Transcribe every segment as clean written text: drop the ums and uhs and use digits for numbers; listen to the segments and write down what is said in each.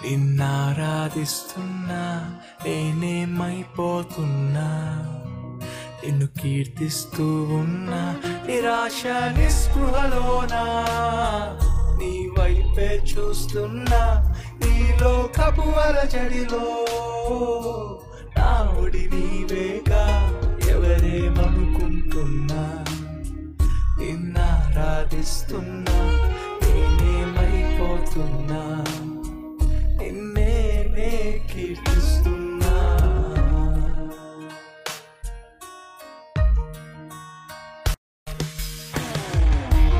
నిన్నారాధిస్తున్నా నేనేమైపోతున్నా, నిన్ను కీర్తిస్తూ ఉన్నా నిరాశ నిస్పృహలోనా. నీ వైపే చూస్తున్నా నీలో కపువల జడిలో, నా ఒడి నీవేగా ఎవరేమనుకుంటున్నా. నిన్నారాధిస్తున్నా నేనేమైపోతున్నా, నిన్నే కీర్తిస్తున్నా.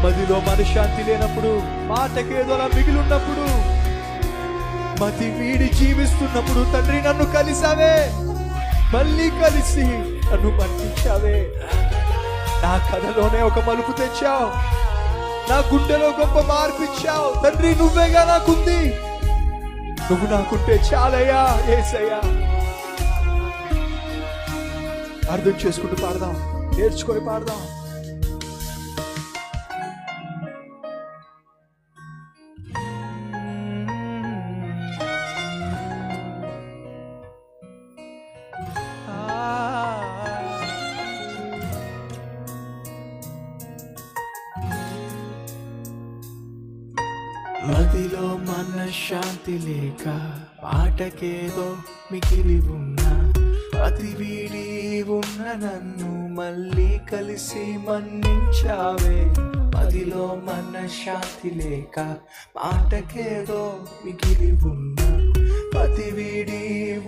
మదిలో మనశ్శాంతి లేనప్పుడు, మాటకేదోలా మిగిలిన్నప్పుడు, మతి వీడి జీవిస్తున్నప్పుడు తండ్రి నన్ను కలిసావే, మళ్ళీ కలిసి నన్ను మన్నించావే. నా కథలోనే ఒక మలుపు తెచ్చావు, నా గుండెలో గొప్ప మార్పిచ్చావు. తండ్రి నువ్వేగా నాకుంది, నువ్వు నాకుంటే చాలయ్యా యేసయ్యా. అర్థం చేసుకుంటూ పాడదాం, నేర్చుకొని పాడదాం. మదిలో మనశ్శాంతి లేక, మాటకేదో మిగిలి ఉన్నా, అతి వీడి ఉన్న నన్ను మళ్ళీ కలిసి మన్నించావే. మదిలో మనశ్శాంతి లేక, మాటకేదో మిగిలి ఉన్నా, అతి వీడి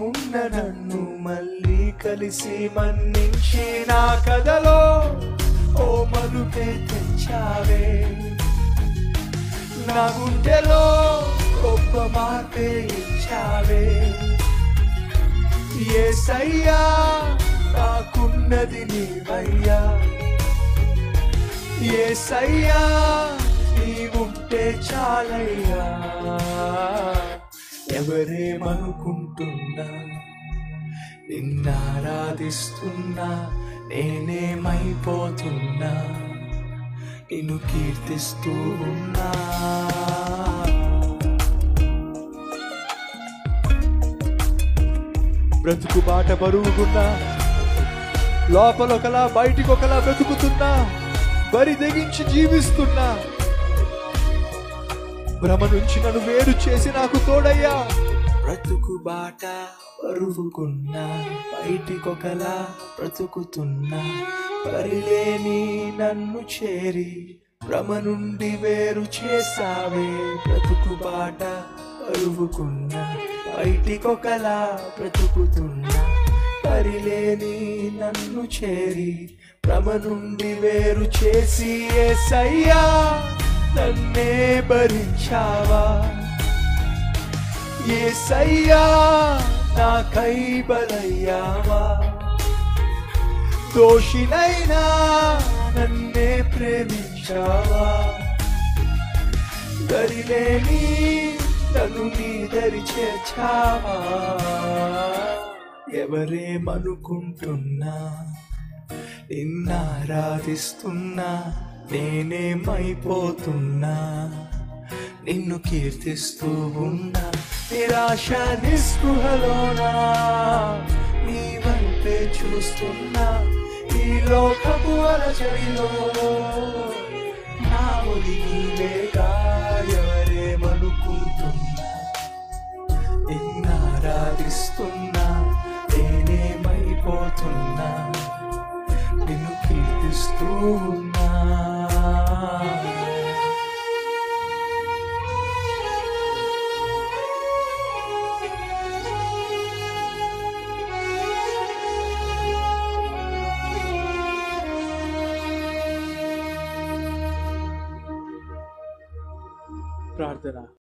ఉన్న నన్ను మళ్ళీ కలిసి మన్నించి నా కథలో ఓ మలుపే తెచ్చావే. నా గుండెలో గొప్ప మార్పే ఇచ్చావే. యేసయ్యా నాకున్నది నీవయ్యా, యేసయ్యా నీవుంటే చాలయ్యా. ఎవరేమనుకుంటున్నా, నిన్నారాధిస్తున్నా నేనేమైపోతున్నా, నిన్ను కీర్తిస్తూ ఉన్నా. బ్రతుకు బాట బరువుకున్నా, లోపలొకలా బయటికొకలా బ్రతుకుతున్నా, బరి తెగించి జీవిస్తున్నా. భ్రమ నుంచి నన్ను వేరు చేసి నాకు తోడయ్యా. బ్రతుకు బాట బరువుకున్నా, బయటికొకలా బ్రతుకుతున్నా, పరిలేని నన్ను చేరి భ్రమ నుండి వేరు చేసావే. బ్రతుకు బాట బరువుకున్నా, బయటికొకలా బ్రతుకుతున్నా, పరిలేని నన్ను చేరి భ్రమ నుండి వేరు చేసి యేసయ్యా నన్నే భరించావా. యేసయ్యా నాకై బలయ్యావా. దోషినైనా నన్నే ప్రేమించావా. దరిలేని నన్ను నీ దరి చేర్చావా. ఎవరేమనుకుంటున్నా, నిన్నారాధిస్తున్నా నేనేమైపోతున్నా, నిన్ను కీర్తిస్తూ ఉన్నా. నిరాశ నిస్పృహలోనా నీ వైపే చూస్తున్నా, ఈ లోకపు అలజడిలో నా ఒడి నీవేగా ఎవరేమనుకుంటున్నా. నిన్నారాధిస్తున్నా నేనేమైపోతున్నా, నిన్ను కీర్తిస్తూ ఉన్నా. ప్రార్థన.